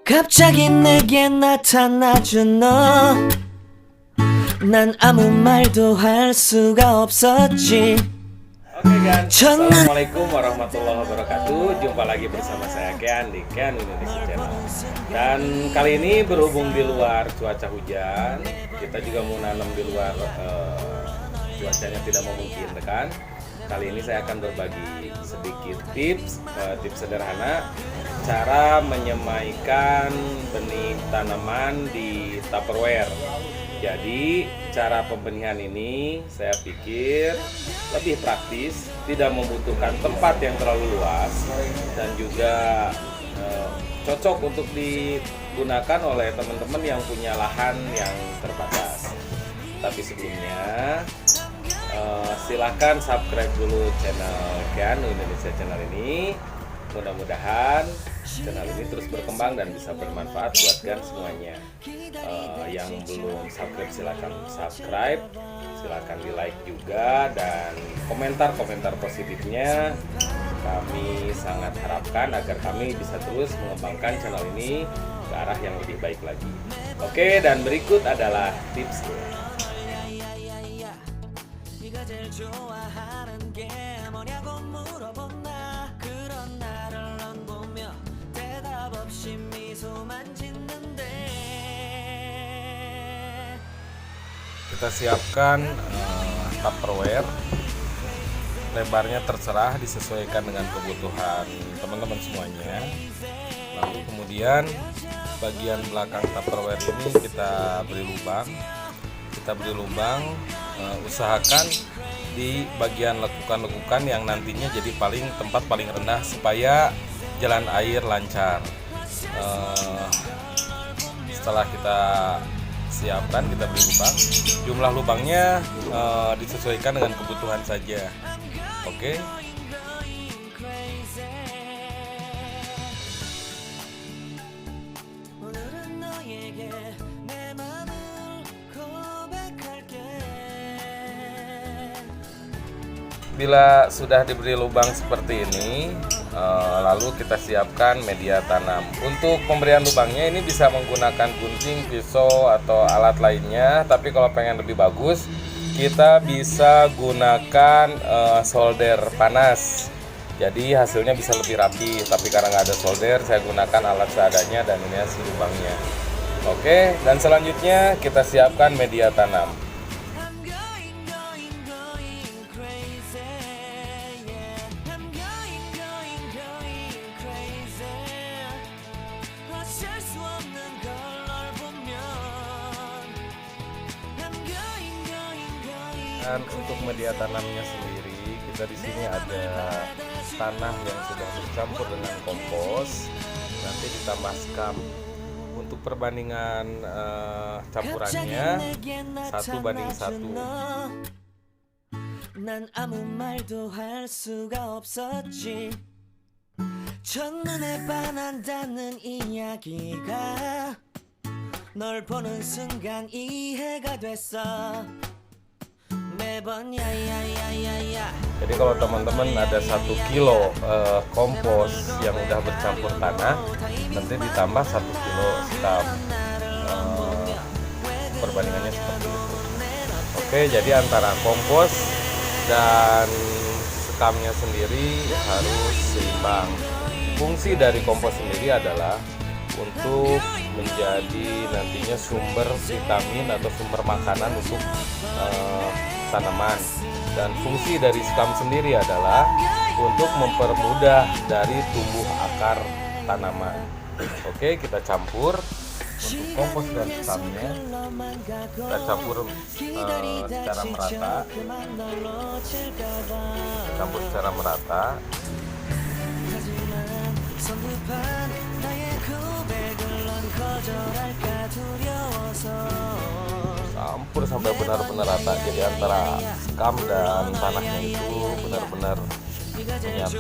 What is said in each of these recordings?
갑자기 내게 나타나준 너 난 아무 말도 할 수가 없었지. Oke guys, Assalamualaikum warahmatullahi wabarakatuh. Jumpa lagi bersama saya Kean di Kean Indonesia Channel. Dan kali ini berhubung di luar cuaca hujan, kita juga mau nanam di luar, cuacanya tidak memungkinkan. Kali ini saya akan berbagi sedikit tips sederhana cara menyemaikan benih tanaman di Tupperware. Jadi cara pembenihan ini saya pikir lebih praktis, tidak membutuhkan tempat yang terlalu luas dan juga cocok untuk digunakan oleh teman-teman yang punya lahan yang terbatas. Tapi sebelumnya silahkan subscribe dulu channel Kean Indonesia Channel ini. Mudah-mudahan channel ini terus berkembang dan bisa bermanfaat buat kalian semuanya. Yang belum subscribe silahkan subscribe, silahkan di like juga, dan komentar positifnya kami sangat harapkan agar kami bisa terus mengembangkan channel ini ke arah yang lebih baik lagi. Oke, dan berikut adalah tipsnya. Kita siapkan Tupperware, lebarnya terserah disesuaikan dengan kebutuhan teman-teman semuanya. Lalu kemudian bagian belakang Tupperware ini kita beri lubang, usahakan di bagian lekukan-lekukan yang nantinya jadi tempat paling rendah supaya jalan air lancar. Setelah kita siapkan, kita beri lubang. Jumlah lubangnya disesuaikan dengan kebutuhan saja. Oke. Bila sudah diberi lubang seperti ini, lalu kita siapkan media tanam. Untuk pemberian lubangnya ini bisa menggunakan gunting, pisau, atau alat lainnya. Tapi kalau pengen lebih bagus, kita bisa gunakan solder panas. Jadi hasilnya bisa lebih rapi. Tapi karena nggak ada solder, saya gunakan alat seadanya dan ini hasil lubangnya. Oke, dan selanjutnya kita siapkan media tanam. Dan untuk media tanamnya sendiri, kita di sini ada tanah yang sudah bercampur dengan kompos, nanti ditambah skam. Untuk perbandingan campurannya 1:1. 난 아무 말도 할 수가 없었지. 첫눈에 반한다는 이야기가 널 보는 순간 이해가 됐어. Jadi kalau teman-teman ada 1 kilo kompos yang udah bercampur tanah, nanti ditambah 1 kilo skam. Perbandingannya seperti itu. Oke, jadi antara kompos dan skamnya sendiri harus seimbang. Fungsi dari kompos sendiri adalah untuk menjadi nantinya sumber vitamin atau sumber makanan untuk tanaman, dan fungsi dari skam sendiri adalah untuk mempermudah dari tumbuh akar tanaman. Oke, kita campur untuk kompos dan skamnya, kita campur secara merata. Campur sampai benar-benar rata, jadi antara skam dan tanahnya itu benar-benar menyatu.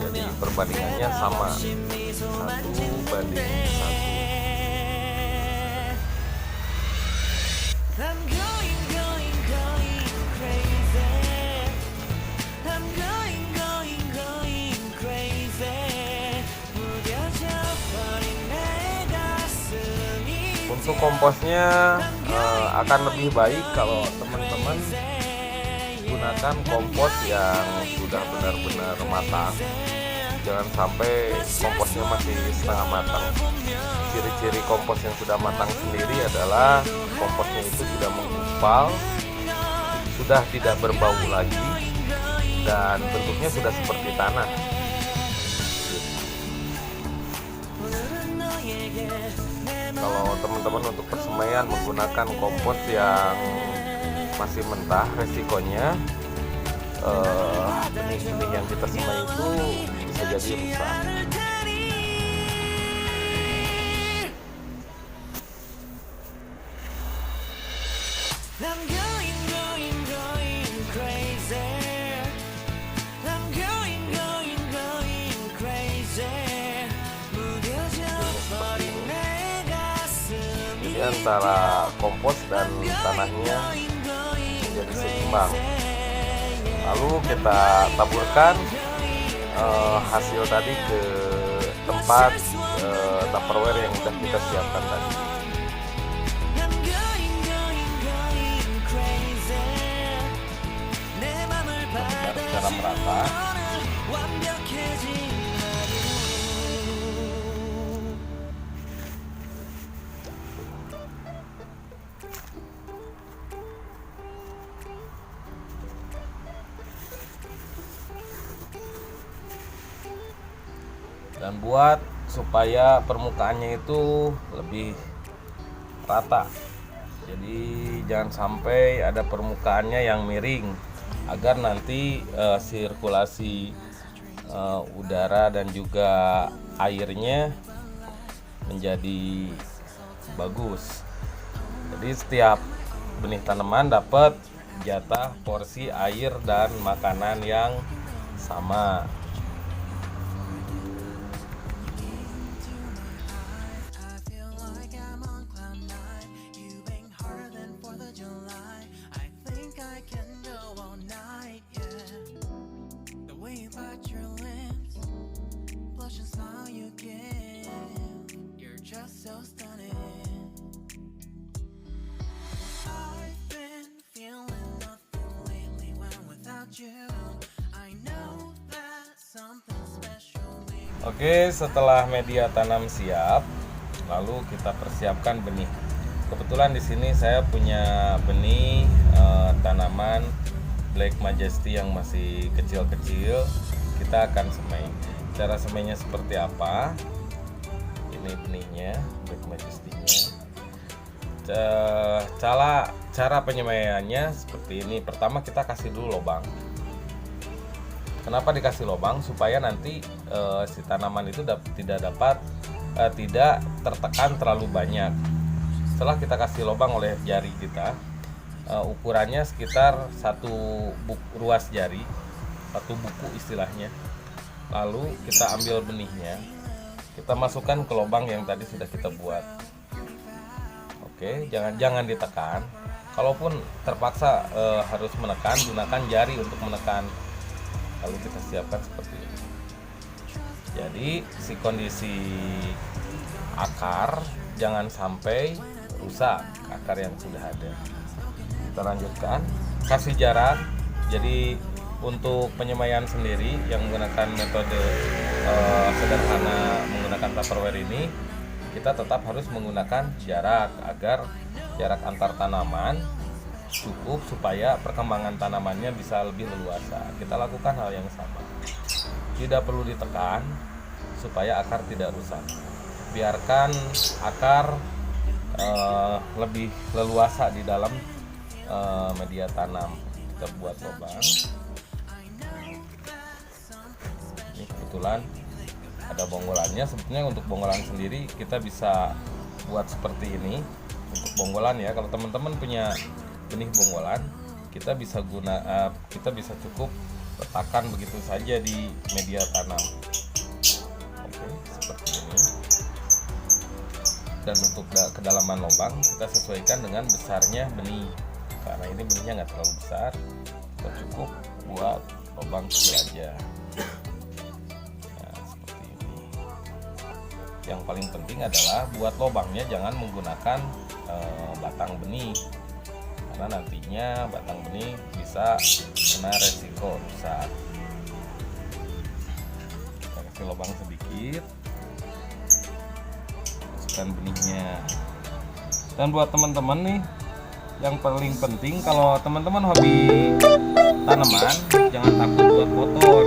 Jadi perbandingannya sama, 1:1. Untuk komposnya akan lebih baik kalau teman-teman gunakan kompos yang sudah benar-benar matang. Jangan sampai komposnya masih setengah matang. Ciri-ciri kompos yang sudah matang sendiri adalah komposnya itu sudah menggumpal, sudah tidak berbau lagi, dan bentuknya sudah seperti tanah. Kalau teman-teman untuk persemaian menggunakan kompos yang masih mentah, resikonya benih-benih yang kita semai itu bisa jadi rusak. Jadi antara kompos dan tanahnya menjadi seimbang. Lalu kita taburkan hasil tadi ke tempat Tupperware yang sudah kita siapkan tadi. Secara merata. Dan buat supaya permukaannya itu lebih rata, jadi jangan sampai ada permukaannya yang miring, agar nanti sirkulasi udara dan juga airnya menjadi bagus. Jadi setiap benih tanaman dapat jatah porsi air dan makanan yang sama. Oke, setelah media tanam siap, lalu kita persiapkan benih. Kebetulan di sini saya punya benih tanaman Black Majesty yang masih kecil-kecil. Kita akan semai. Cara semainya seperti apa? Ini benihnya, Black Majesty-nya. Cara penyemaiannya seperti ini. Pertama kita kasih dulu lubang. Kenapa dikasih lubang? Supaya nanti si tanaman itu tidak tertekan terlalu banyak. Setelah kita kasih lubang oleh jari kita, ukurannya sekitar ruas jari, satu buku istilahnya. Lalu kita ambil benihnya, kita masukkan ke lubang yang tadi sudah kita buat. Oke, jangan ditekan. Kalaupun terpaksa harus menekan, gunakan jari untuk menekan. Lalu kita siapkan seperti ini. Jadi si kondisi akar jangan sampai rusak, akar yang sudah ada. Kita lanjutkan, kasih jarak. Jadi untuk penyemaian sendiri yang menggunakan metode sederhana menggunakan Tupperware ini, kita tetap harus menggunakan jarak agar jarak antar tanaman cukup supaya perkembangan tanamannya bisa lebih leluasa. Kita lakukan hal yang sama. Tidak perlu ditekan supaya akar tidak rusak. Biarkan akar lebih leluasa di dalam media tanam. Kita buat lubang. Ini kebetulan ada bonggolannya. Sebetulnya untuk bonggolan sendiri kita bisa buat seperti ini. Untuk bonggolan ya, kalau teman-teman punya benih bonggolan, kita bisa cukup letakkan begitu saja di media tanam. Oke, seperti ini. Dan untuk kedalaman lubang kita sesuaikan dengan besarnya benih. Karena ini benihnya nggak terlalu besar, kita cukup buat lubang kecil aja. Nah, seperti ini. yang paling penting adalah buat lubangnya jangan menggunakan batang benih, karena nantinya batang benih bisa kena resiko rusak. Kita kasih lubang sedikit, masukkan benihnya. Dan buat teman-teman nih, yang paling penting kalau teman-teman hobi tanaman, jangan takut buat kotor,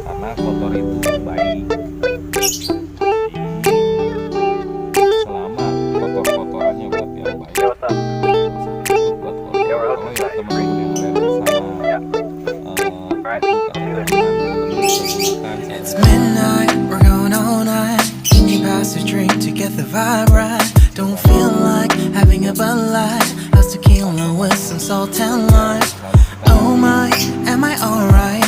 karena kotor itu baik. Selama kotor-kotorannya buat yang baik. Buat kotor, kalau ya teman-teman yang lihat di sana, It's midnight, we're going all night. Can you pass a drink to get the vibe right? Don't feel like having a Bud Light. How's tequila with some salt and lime? Oh my, am I alright?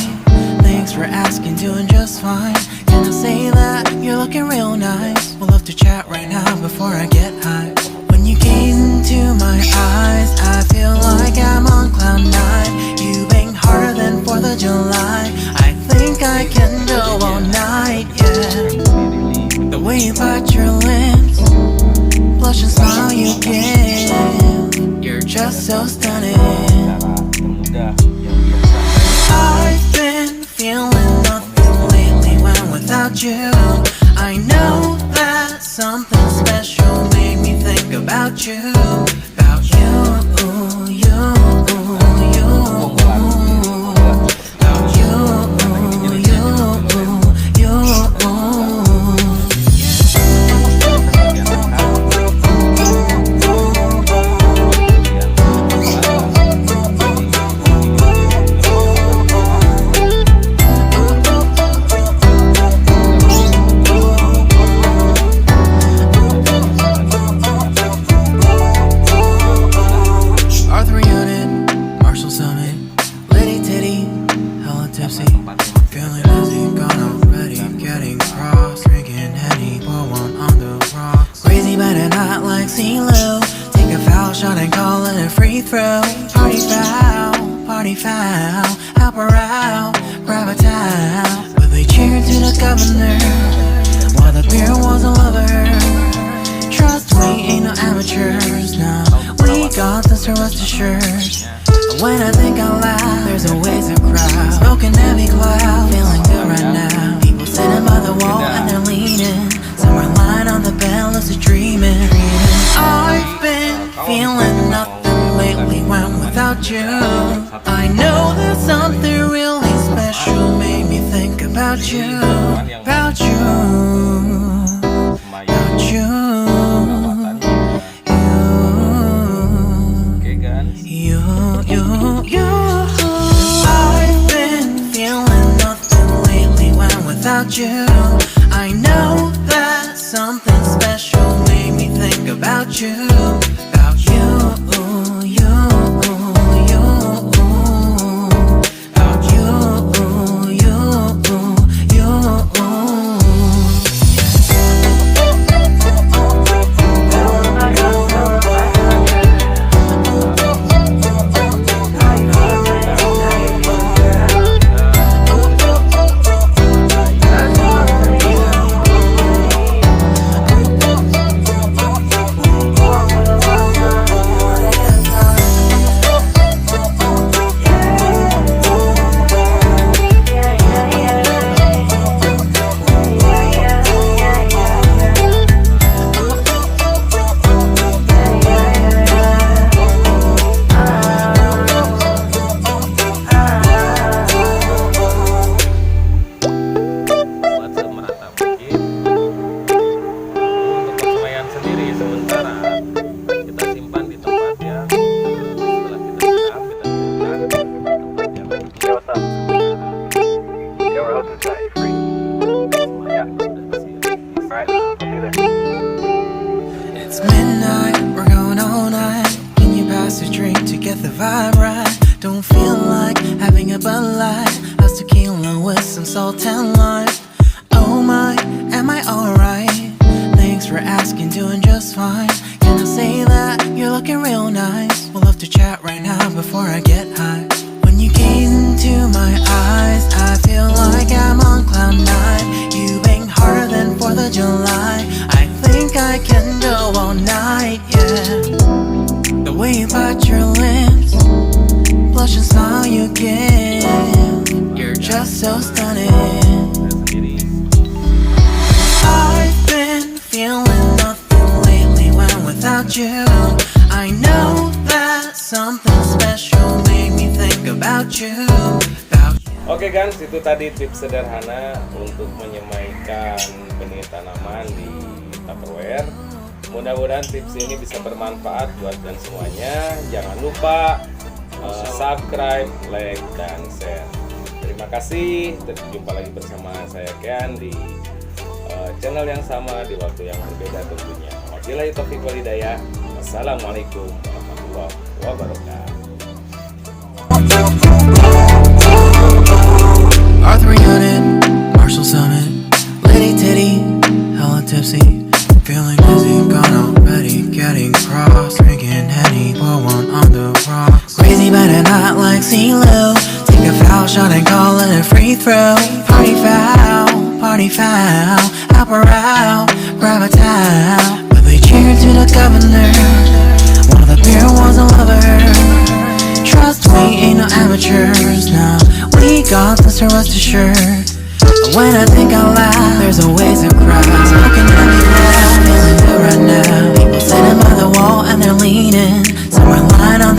Thanks for asking, doing just fine. Can I say that you're looking real nice? We'll love to chat right now before I get high. When you gaze into my eyes, I feel like I'm on cloud nine. You bang harder than 4th of July. I think I can go all night, yeah. The way you bite your lips, blush and smile you give, you're just so stunning. I've been feeling nothing lately when without you. I know that something special made me think about you, about you, you, you, about you, you, you. Arthur Unit, Marshall Summit, Liddy Titty, hella tipsy, feeling dizzy, gone already, getting cross, drinking Henny, pour one on the rocks. Crazy but not like CeeLo, take a foul shot and call it a free throw. Party foul, help her out, grab a towel. But they cheered to the governor, while the beer was a lover. Trust me, ain't no amateurs, no. We got this, to rest assured. When I think out loud, there's always a crowd. Smoking heavy cloud, feeling good right now. People sitting by the wall and they're leaning. Somewhere lying on the bed, lucid dreaming. I've been feeling nothing lately when without you. I know that something really special made me think about you, about you, about you. I've been feeling nothing lately when without you. I know that something special made me think about you, about you, you, you, about you, you, you. It's midnight, we're going all night. Can you pass a drink to get the vibe right? Don't feel like having a Bud Light. How's tequila with some salt and lime? Oh my, am I alright? Thanks for asking, doing just fine. Can I say that you're looking real nice? We'll love to chat right now before I get high. When you gaze into my eyes, I feel like I'm on cloud nine. You bang harder than 4th of July. way you bite your lips, blush and smile you give, you're just so stunning. I've been feeling nothing lately when without you. I know that something special made me think about you. Oke guys, itu tadi tips sederhana untuk menyemaikan benih tanaman di Tupperware. Mudah-mudahan tips ini bisa bermanfaat buat dan semuanya. Jangan lupa subscribe, like, dan share. Terima kasih. Jumpa lagi bersama saya Kean di channel yang sama di waktu yang berbeda tentunya. Wabillahi taufiq wal hidayah. Wassalamualaikum warahmatullahi wabarakatuh. R300, Marshall Summit, Litty Titty, hella tipsy, feeling dizzy, gone already, getting cross, drinking Henny, pour one on the rocks. Crazy but not like CeeLo, take a foul shot and call it a free throw. Party foul, out or out, grab a towel. But they cheered to the governor, one of the beer was a lover. Trust we ain't no amateurs now. We got this, so rest assured. When I think out loud, there's always a crowd smoking everywhere, feeling good right now. People sitting by the wall and they're leaning. Somewhere lying on